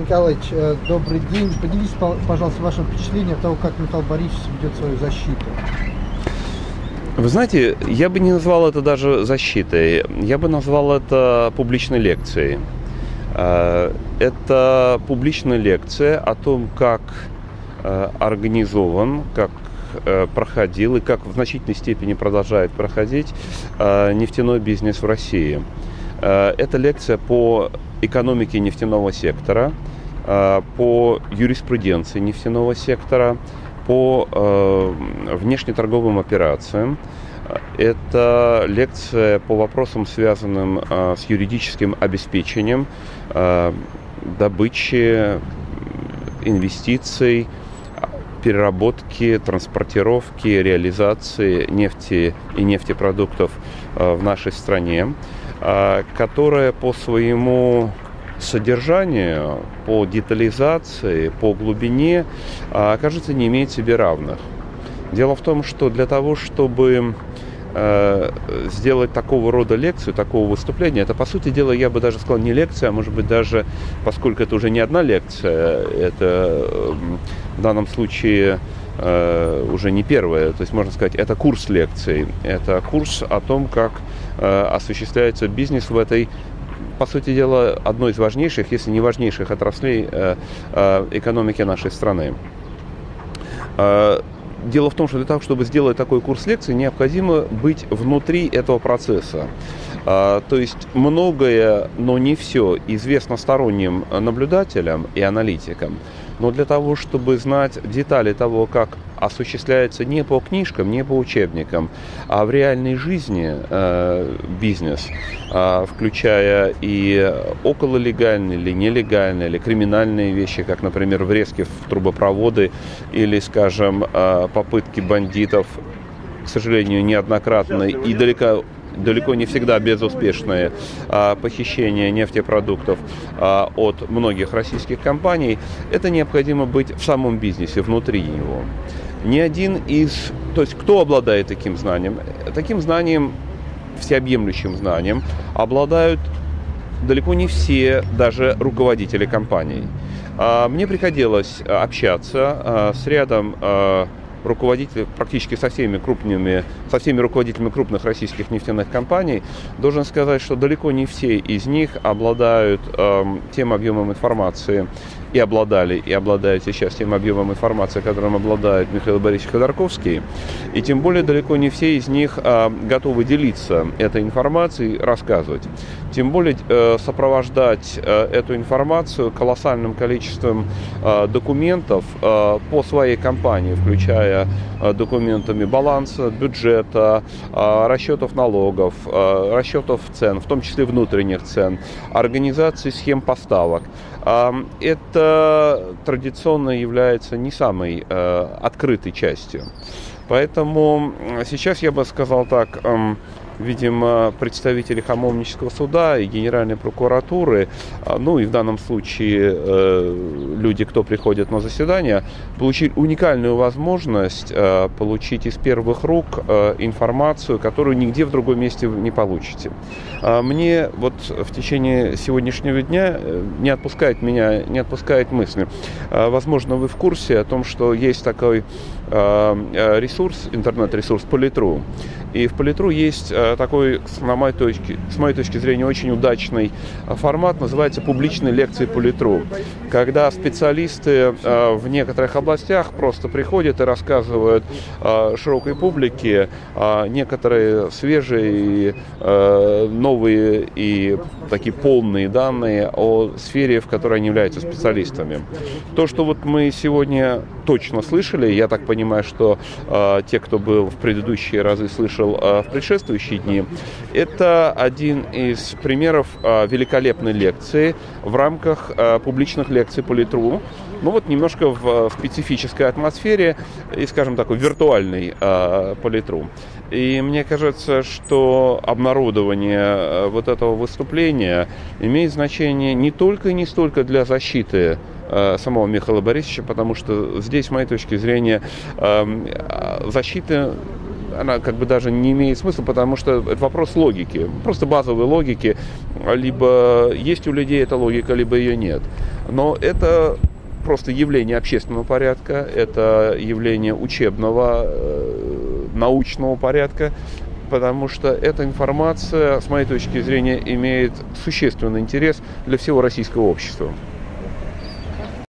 Николаевич, добрый день. Поделитесь, пожалуйста, вашим впечатлением от того, как Михаил Борисович ведет свою защиту. Вы знаете, я бы не назвал это даже защитой. Я бы назвал это публичной лекцией. Это публичная лекция о том, как организован, как проходил и как в значительной степени продолжает проходить нефтяной бизнес в России. Это лекция по экономике нефтяного сектора, по юриспруденции нефтяного сектора, по внешнеторговым операциям. Это лекция по вопросам, связанным с юридическим обеспечением добычи, инвестиций, переработки, транспортировки, реализации нефти и нефтепродуктов в нашей стране, которая по своему содержанию, по детализации, по глубине, кажется, не имеет себе равных. Дело в том, что для того, чтобы сделать такого рода лекцию, такого выступления, это, по сути дела, я бы даже сказал, не лекция, а может быть даже, поскольку это уже не одна лекция, это в данном случае уже не первая, то есть можно сказать, это курс лекций, это курс о том, как осуществляется бизнес в этой, по сути дела, одной из важнейших, если не важнейших отраслей экономики нашей страны. Дело в том, что для того, чтобы сделать такой курс лекций, необходимо быть внутри этого процесса. То есть многое, но не все, известно сторонним наблюдателям и аналитикам. Но для того, чтобы знать детали того, как осуществляется не по книжкам, не по учебникам, а в реальной жизни бизнес, включая и окололегальные, или нелегальные, или криминальные вещи, как, например, врезки в трубопроводы или, скажем, попытки бандитов, к сожалению, неоднократные и далеко не всегда безуспешные похищения нефтепродуктов от многих российских компаний, это необходимо быть в самом бизнесе, внутри него. Ни один из... То есть кто обладает таким знанием? Таким знанием, всеобъемлющим знанием, обладают далеко не все, даже руководители компаний. Мне приходилось общаться с рядом руководителей, практически со всеми руководителями крупных российских нефтяных компаний. Должен сказать, что далеко не все из них обладают тем объемом информации, и обладают сейчас тем объемом информации, которым обладает Михаил Борисович Ходорковский. И тем более далеко не все из них готовы делиться этой информацией, рассказывать. Тем более сопровождать эту информацию колоссальным количеством документов по своей компании, включая документами баланса, бюджета, расчетов налогов, расчетов цен, в том числе внутренних цен, организации схем поставок. Это традиционно является не самой открытой частью. Поэтому сейчас я бы сказал так, видимо, представители Хамовнического суда и Генеральной прокуратуры, ну и в данном случае люди, кто приходит на заседание, получили уникальную возможность получить из первых рук информацию, которую нигде в другом месте не получите. Мне вот в течение сегодняшнего дня не отпускает мысль. Возможно, вы в курсе о том, что есть такой ресурс, интернет-ресурс Политру. И в Политру есть такой, с моей точки зрения, очень удачный формат, называется «Публичные лекции Политру», когда специалисты в некоторых областях просто приходят и рассказывают широкой публике некоторые свежие, новые и такие полные данные о сфере, в которой они являются специалистами. То, что вот мы сегодня точно слышали, я так понимаю, что те, кто был в предыдущие разы, слышал в предшествующие дни, это один из примеров великолепной лекции в рамках публичных лекций Политру. Ну вот немножко в специфической атмосфере и, скажем так, в виртуальной Политру. И мне кажется, что обнародование вот этого выступления имеет значение не только и не столько для защиты самого Михаила Борисовича, потому что здесь, с моей точки зрения, защита она как бы даже не имеет смысла, потому что это вопрос логики, просто базовой логики. Либо есть у людей эта логика, либо ее нет. Но это просто явление общественного порядка, это явление учебного, научного порядка, потому что эта информация, с моей точки зрения, имеет существенный интерес для всего российского общества.